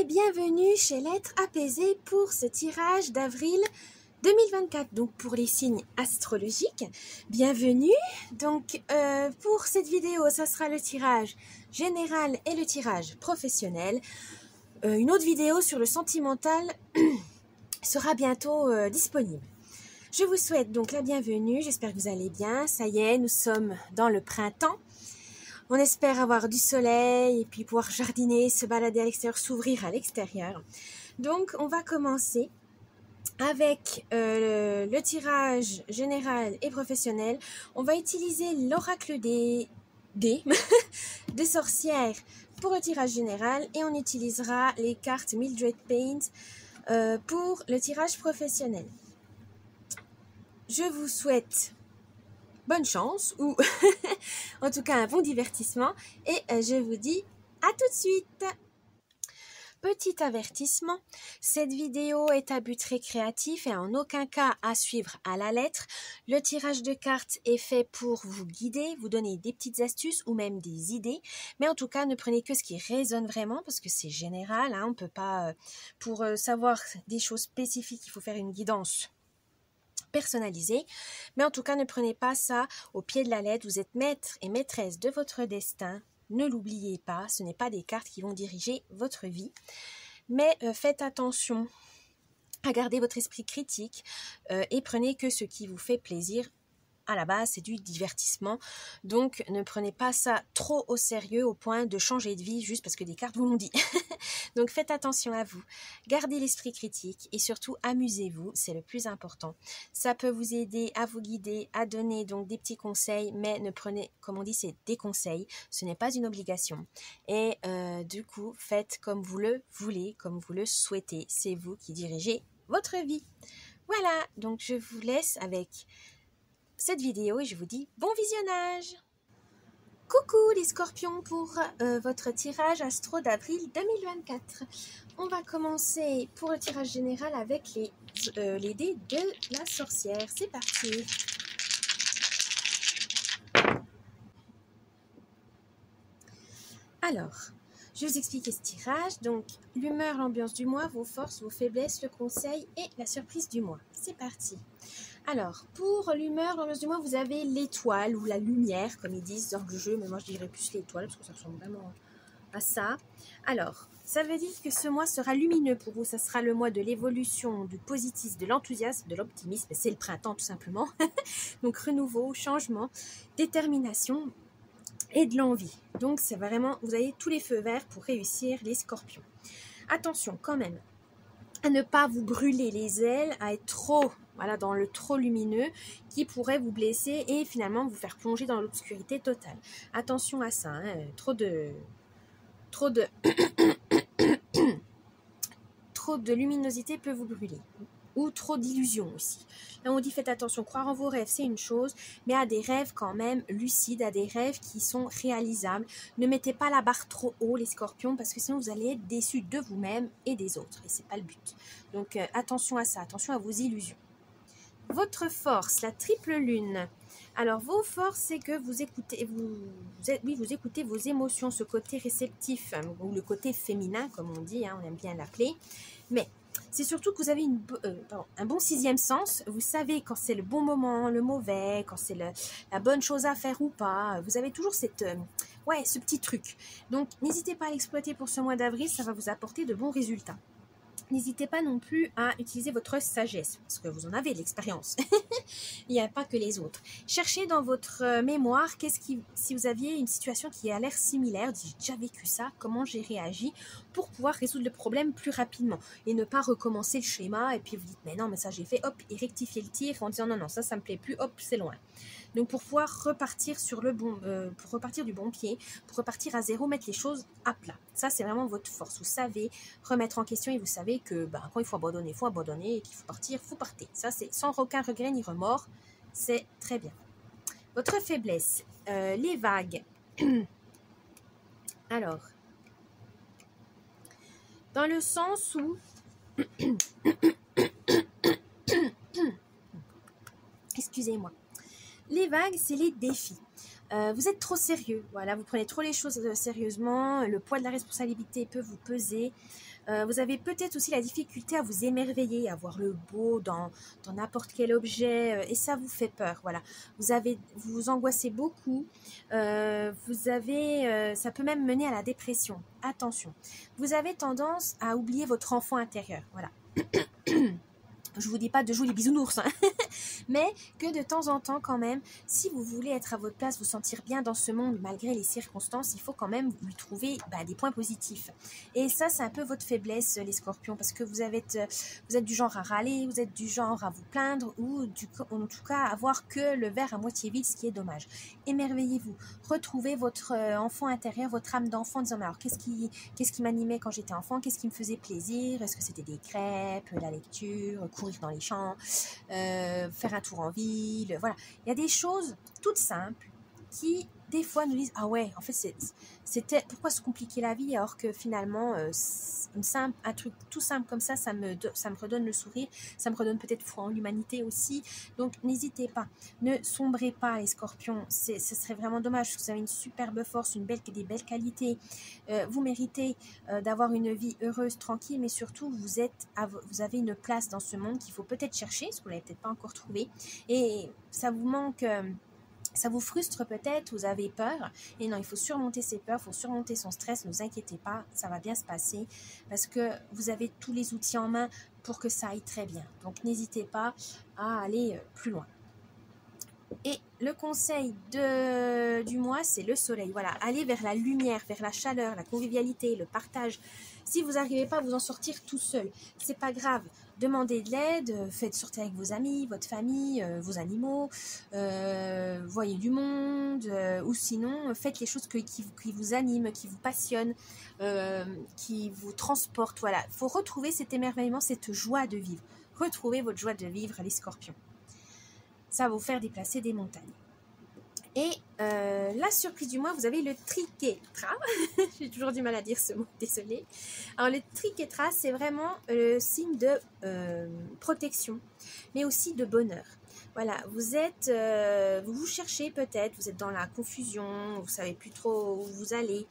bienvenue chez l'être apaisé pour ce tirage d'avril 2024, donc pour les signes astrologiques. Bienvenue, donc pour cette vidéo, ça sera le tirage général et le tirage professionnel. Une autre vidéo sur le sentimental sera bientôt disponible. Je vous souhaite donc la bienvenue, j'espère que vous allez bien. Ça y est, nous sommes dans le printemps. On espère avoir du soleil et puis pouvoir jardiner, se balader à l'extérieur, s'ouvrir à l'extérieur. Donc, on va commencer avec le tirage général et professionnel. On va utiliser l'oracle des sorcières pour le tirage général et on utilisera les cartes Mildred Paint pour le tirage professionnel. Je vous souhaite bonne chance ou en tout cas un bon divertissement et je vous dis à tout de suite. Petit avertissement, cette vidéo est à but récréatif et en aucun cas à suivre à la lettre. Le tirage de cartes est fait pour vous guider, vous donner des petites astuces ou même des idées. Mais en tout cas, ne prenez que ce qui résonne vraiment parce que c'est général. On ne peut pas, pour savoir des choses spécifiques, il faut faire une guidance personnalisée. Mais en tout cas, ne prenez pas ça au pied de la lettre. Vous êtes maître et maîtresse de votre destin. Ne l'oubliez pas, ce n'est pas des cartes qui vont diriger votre vie. Mais faites attention à garder votre esprit critique et prenez que ce qui vous fait plaisir. À la base, c'est du divertissement. Donc, ne prenez pas ça trop au sérieux au point de changer de vie juste parce que des cartes vous l'ont dit. Donc, faites attention à vous. Gardez l'esprit critique et surtout, amusez-vous. C'est le plus important. Ça peut vous aider à vous guider, à donner donc des petits conseils, mais ne prenez, comme on dit, c'est des conseils. Ce n'est pas une obligation. Et du coup, faites comme vous le voulez, comme vous le souhaitez. C'est vous qui dirigez votre vie. Voilà, donc je vous laisse avec cette vidéo et je vous dis bon visionnage. Coucou les scorpions pour votre tirage astro d'avril 2024. On va commencer pour le tirage général avec les dés de la sorcière. C'est parti. Alors, je vais vous expliquer ce tirage. Donc, l'humeur, l'ambiance du mois, vos forces, vos faiblesses, le conseil et la surprise du mois. C'est parti. Alors, pour l'humeur, l'ambiance du mois, vous avez l'étoile ou la lumière, comme ils disent dans le jeu, mais moi je dirais plus l'étoile parce que ça ressemble vraiment à ça. Alors, ça veut dire que ce mois sera lumineux pour vous. Ça sera le mois de l'évolution, du positisme, de l'enthousiasme, de l'optimisme. C'est le printemps tout simplement. Donc, renouveau, changement, détermination et de l'envie. Donc, c'est vraiment, vous avez tous les feux verts pour réussir les scorpions. Attention quand même à ne pas vous brûler les ailes, à être trop, voilà, dans le trop lumineux qui pourrait vous blesser et finalement vous faire plonger dans l'obscurité totale. Attention à ça, trop de luminosité peut vous brûler. Ou trop d'illusions aussi. Là on dit faites attention, croire en vos rêves c'est une chose, mais à des rêves quand même lucides, à des rêves qui sont réalisables. Ne mettez pas la barre trop haut les scorpions parce que sinon vous allez être déçus de vous-même et des autres et c'est pas le but. Donc attention à ça, attention à vos illusions. Votre force, la triple lune. Alors vos forces c'est que vous écoutez, vous écoutez vos émotions, ce côté réceptif ou le côté féminin comme on dit, on aime bien l'appeler, mais c'est surtout que vous avez un bon sixième sens. Vous savez quand c'est le bon moment, le mauvais, quand c'est la bonne chose à faire ou pas. Vous avez toujours ce petit truc. Donc, n'hésitez pas à l'exploiter pour ce mois d'avril. Ça va vous apporter de bons résultats. N'hésitez pas non plus à utiliser votre sagesse, parce que vous en avez de l'expérience. Il n'y a pas que les autres. Cherchez dans votre mémoire, si vous aviez une situation qui a l'air similaire, j'ai déjà vécu ça, comment j'ai réagi pour pouvoir résoudre le problème plus rapidement et ne pas recommencer le schéma et puis vous dites mais non mais ça j'ai fait, hop, et rectifier le tir en disant non ça me plaît plus, hop c'est loin. Donc pour pouvoir repartir pour repartir du bon pied, pour repartir à zéro, mettre les choses à plat. Ça c'est vraiment votre force. Vous savez remettre en question et vous savez que quand il faut abandonner et qu'il faut partir, vous partez. Ça c'est sans aucun regret ni remords. C'est très bien. Votre faiblesse, les vagues. Alors, dans le sens où excusez-moi. Les vagues, c'est les défis. Vous êtes trop sérieux, voilà, vous prenez trop les choses sérieusement, le poids de la responsabilité peut vous peser. Vous avez peut-être aussi la difficulté à vous émerveiller, à voir le beau dans n'importe quel objet, et ça vous fait peur. Voilà, vous vous angoissez beaucoup. Ça peut même mener à la dépression. Attention, vous avez tendance à oublier votre enfant intérieur. Voilà. Je vous dis pas de jouer les bisounours, hein. Mais que de temps en temps quand même, si vous voulez être à votre place, vous sentir bien dans ce monde malgré les circonstances, il faut quand même lui trouver des points positifs. Et ça, c'est un peu votre faiblesse, les scorpions, parce que vous êtes du genre à râler, vous êtes du genre à vous plaindre, ou en tout cas à voir que le verre à moitié vide, ce qui est dommage. Émerveillez-vous, retrouvez votre enfant intérieur, votre âme d'enfant, en disant, mais alors qu'est-ce qui m'animait quand j'étais enfant, qu'est-ce qui me faisait plaisir, est-ce que c'était des crêpes, la lecture, courir dans les champs, faire un tour en ville, voilà. Il y a des choses toutes simples qui, des fois, nous disent « Ah ouais, en fait, c'était pourquoi se compliquer la vie alors que finalement, un truc tout simple comme ça me redonne le sourire, ça me redonne peut-être foi en l'humanité aussi. » Donc, n'hésitez pas, ne sombrez pas les scorpions, ce serait vraiment dommage, vous avez une superbe force, des belles qualités, vous méritez d'avoir une vie heureuse, tranquille, mais surtout, vous avez une place dans ce monde qu'il faut peut-être chercher, parce que vous ne l'avez peut-être pas encore trouvé, et ça vous manque... ça vous frustre peut-être, vous avez peur, et non, il faut surmonter ses peurs, il faut surmonter son stress, ne vous inquiétez pas, ça va bien se passer, parce que vous avez tous les outils en main pour que ça aille très bien. Donc n'hésitez pas à aller plus loin. Et le conseil du mois, c'est le soleil. Voilà, allez vers la lumière, vers la chaleur, la convivialité, le partage. Si vous n'arrivez pas à vous en sortir tout seul, c'est pas grave. Demandez de l'aide, faites sortir avec vos amis, votre famille, vos animaux, voyez du monde, ou sinon faites les choses qui vous animent, qui vous passionnent, qui vous transportent. Voilà, il faut retrouver cet émerveillement, cette joie de vivre. Retrouvez votre joie de vivre, les scorpions. Ça va vous faire déplacer des montagnes. Et la surprise du mois, vous avez le triquetra. J'ai toujours du mal à dire ce mot, désolée. Alors le triquetra, c'est vraiment le signe de protection, mais aussi de bonheur. Voilà, vous cherchez peut-être, vous êtes dans la confusion, vous savez plus trop où vous allez.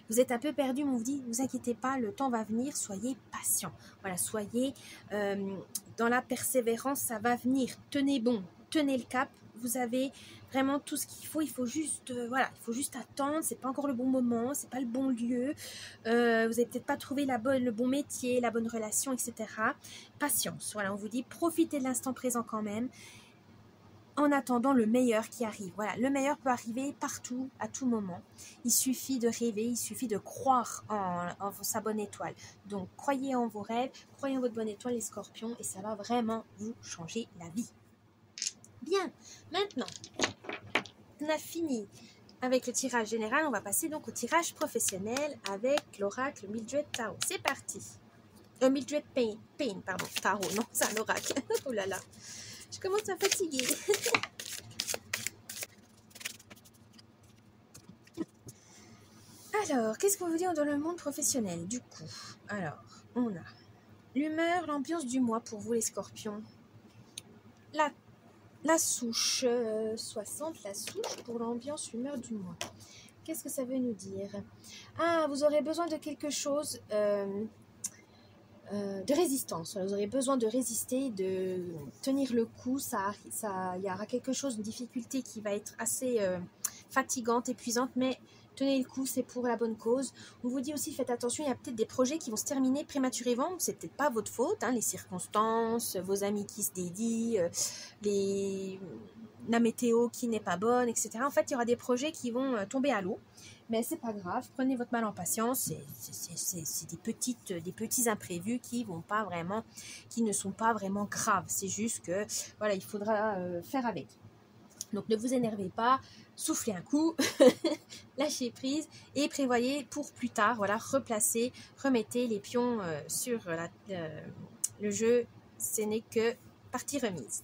Vous êtes un peu perdu, mais on vous dit, ne vous inquiétez pas, le temps va venir, soyez patient. Voilà, soyez dans la persévérance, ça va venir. Tenez bon, tenez le cap. Vous avez vraiment tout ce qu'il faut. Il faut juste, il faut juste attendre. C'est pas encore le bon moment, c'est pas le bon lieu. Vous n'avez peut-être pas trouvé le bon métier, la bonne relation, etc. Patience. Voilà, on vous dit, profitez de l'instant présent quand même. En attendant le meilleur qui arrive. Voilà, le meilleur peut arriver partout, à tout moment. Il suffit de rêver, il suffit de croire en sa bonne étoile. Donc, croyez en vos rêves, croyez en votre bonne étoile, les scorpions, et ça va vraiment vous changer la vie. Bien, maintenant, on a fini avec le tirage général. On va passer donc au tirage professionnel avec l'oracle Mildred Tarot. C'est parti. Mildred Payne, pardon. Tarot, non, c'est un oracle. Oh là là. Je commence à fatiguer. Alors, qu'est-ce qu'on veut dire dans le monde professionnel, du coup? Alors, on a l'humeur, l'ambiance du mois pour vous, les scorpions. La souche, 60, la souche pour l'ambiance, humeur du mois. Qu'est-ce que ça veut nous dire? Ah, vous aurez besoin de quelque chose... de résistance. Vous aurez besoin de résister, de tenir le coup. Il y aura quelque chose, une difficulté qui va être assez fatigante, épuisante, mais tenez le coup, c'est pour la bonne cause. On vous dit aussi, faites attention, il y a peut-être des projets qui vont se terminer prématurément. C'est peut-être pas votre faute, hein, les circonstances, vos amis qui se dédient, la météo qui n'est pas bonne, etc. En fait, il y aura des projets qui vont tomber à l'eau. Mais c'est pas grave, prenez votre mal en patience, c'est des petits imprévus qui ne sont pas vraiment graves. C'est juste que, voilà, il faudra faire avec. Donc ne vous énervez pas, soufflez un coup, lâchez prise et prévoyez pour plus tard, voilà, remettez les pions sur le jeu, ce n'est que partie remise.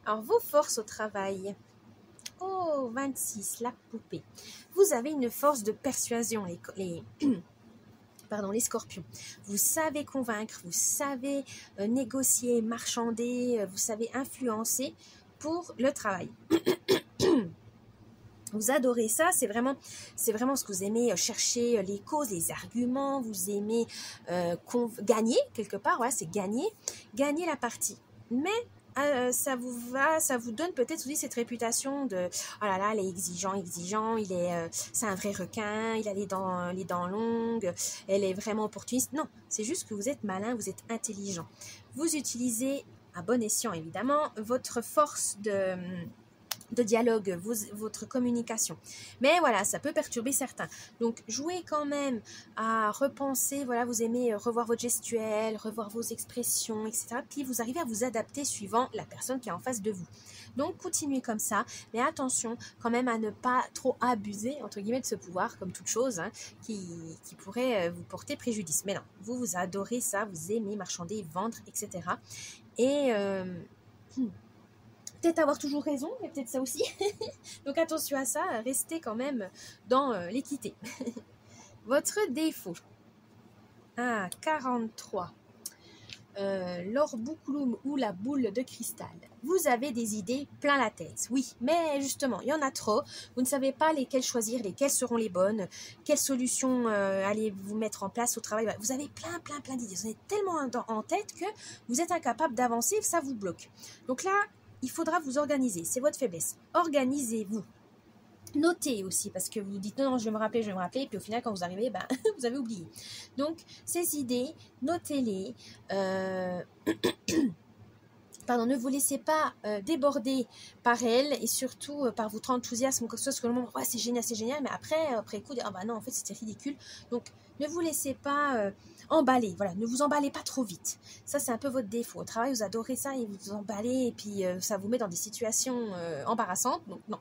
Alors vos forces au travail. Oh, 26, la poupée. Vous avez une force de persuasion, les scorpions. Vous savez convaincre, vous savez négocier, marchander, vous savez influencer pour le travail. Vous adorez ça, c'est vraiment ce que vous aimez, chercher les causes, les arguments, vous aimez gagner quelque part, voilà, c'est gagner la partie. Mais ça vous donne peut-être aussi cette réputation de oh là là, il est exigeant, c'est un vrai requin, il a les dents longues, elle est vraiment opportuniste. Non, c'est juste que vous êtes malin, vous êtes intelligent. Vous utilisez à bon escient évidemment votre force de dialogue, votre communication. Mais voilà, ça peut perturber certains. Donc, jouez quand même à repenser, voilà, vous aimez revoir votre gestuelle, revoir vos expressions, etc. Puis vous arrivez à vous adapter suivant la personne qui est en face de vous. Donc, continuez comme ça, mais attention quand même à ne pas trop abuser, entre guillemets, de ce pouvoir, comme toute chose, hein, qui pourrait vous porter préjudice. Mais non, vous adorez ça, vous aimez marchander, vendre, etc. Et... peut-être avoir toujours raison, mais peut-être ça aussi. Donc attention à ça, restez quand même dans l'équité. Votre défaut. 43. L'orboucloum ou la boule de cristal. Vous avez des idées plein la tête, oui, mais justement, il y en a trop. Vous ne savez pas lesquelles choisir, lesquelles seront les bonnes, quelles solutions allez-vous mettre en place au travail. Vous avez plein d'idées. Vous en avez tellement en tête que vous êtes incapable d'avancer, ça vous bloque. Donc là, il faudra vous organiser, c'est votre faiblesse. Organisez-vous. Notez aussi, parce que vous dites non, je vais me rappeler, et puis au final, quand vous arrivez, ben, vous avez oublié. Donc, ces idées, notez-les. Pardon, ne vous laissez pas déborder par elles et surtout par votre enthousiasme, quelque chose que le monde, ouais, c'est génial, mais après coup, ah bah non, en fait, c'était ridicule. Donc, ne vous laissez pas emballer, voilà, ne vous emballez pas trop vite. Ça, c'est un peu votre défaut. Au travail, vous adorez ça et vous emballez et puis ça vous met dans des situations embarrassantes. Donc, non.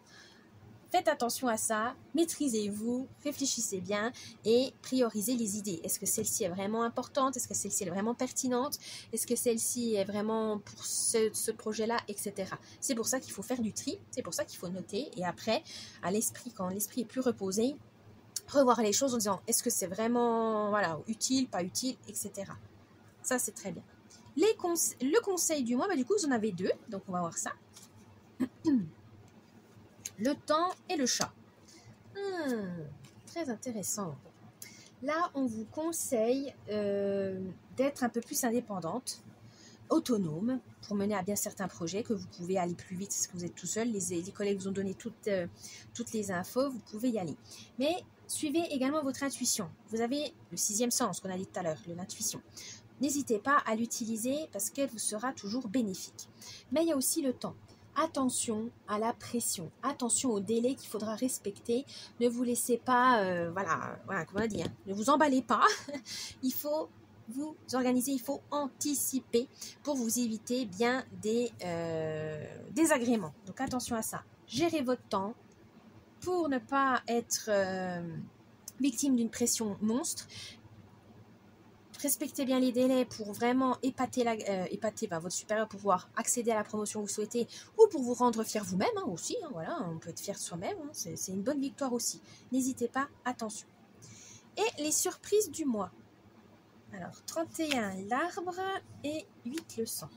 Faites attention à ça, maîtrisez-vous, réfléchissez bien et priorisez les idées. Est-ce que celle-ci est vraiment importante? Est-ce que celle-ci est vraiment pertinente? Est-ce que celle-ci est vraiment pour ce projet-là, etc. C'est pour ça qu'il faut faire du tri, c'est pour ça qu'il faut noter. Et après, à l'esprit, quand l'esprit est plus reposé, revoir les choses en disant est-ce que c'est vraiment voilà, utile, pas utile, etc. Ça, c'est très bien. Le conseil du mois, bah, du coup, vous en avez deux, donc on va voir ça. Le temps et le chat. Très intéressant. Là, on vous conseille d'être un peu plus indépendante, autonome, pour mener à bien certains projets, que vous pouvez aller plus vite parce que vous êtes tout seul. Les collègues vous ont donné toutes les infos, vous pouvez y aller. Mais suivez également votre intuition. Vous avez le 6e sens qu'on a dit tout à l'heure, l'intuition. N'hésitez pas à l'utiliser parce qu'elle vous sera toujours bénéfique. Mais il y a aussi le temps. Attention à la pression, attention au délai qu'il faudra respecter. Ne vous laissez pas, voilà, comment on a dit, hein, ne vous emballez pas. Il faut vous organiser, il faut anticiper pour vous éviter bien des désagréments. Donc attention à ça. Gérez votre temps pour ne pas être victime d'une pression monstre. Respectez bien les délais pour vraiment épater votre supérieur pour pouvoir accéder à la promotion que vous souhaitez ou pour vous rendre fier vous-même aussi. Hein, voilà, on peut être fier de soi-même, hein, c'est une bonne victoire aussi. N'hésitez pas, attention. Et les surprises du mois. Alors, 31, l'arbre et 8, le sang.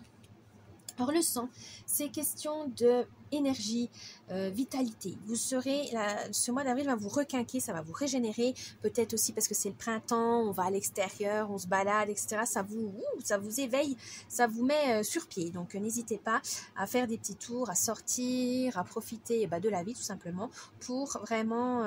Alors, le sang, c'est question de énergie, vitalité. Vous serez, ce mois d'avril va vous requinquer, ça va vous régénérer, peut-être aussi parce que c'est le printemps, on va à l'extérieur, on se balade, etc. Ça vous éveille, ça vous met sur pied. Donc n'hésitez pas à faire des petits tours, à sortir, à profiter de la vie tout simplement pour vraiment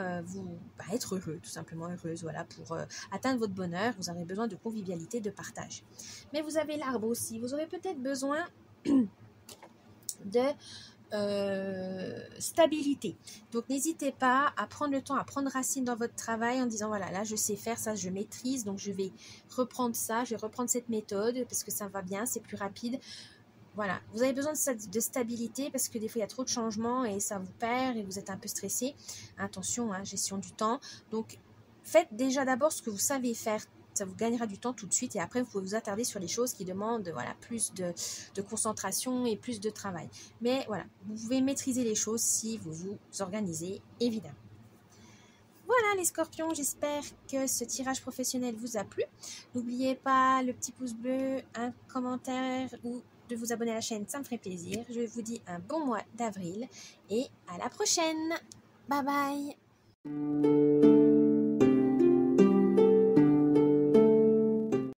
être heureux, tout simplement heureuse. Voilà, pour atteindre votre bonheur, vous avez besoin de convivialité, de partage. Mais vous avez l'arbre aussi, vous aurez peut-être besoin de stabilité. Donc n'hésitez pas à prendre le temps, à prendre racine dans votre travail en disant voilà, là je sais faire ça, je maîtrise, donc je vais reprendre ça, je vais reprendre cette méthode parce que ça va bien, c'est plus rapide. Voilà, vous avez besoin de stabilité parce que des fois il y a trop de changements et ça vous perd et vous êtes un peu stressé. Attention, hein, gestion du temps. Donc faites déjà d'abord ce que vous savez faire. Ça vous gagnera du temps tout de suite et après vous pouvez vous attarder sur les choses qui demandent voilà, plus de concentration et plus de travail. Mais voilà, vous pouvez maîtriser les choses si vous vous organisez, évidemment. Voilà les scorpions, j'espère que ce tirage professionnel vous a plu. N'oubliez pas le petit pouce bleu, un commentaire ou de vous abonner à la chaîne, ça me ferait plaisir. Je vous dis un bon mois d'avril et à la prochaine. Bye bye.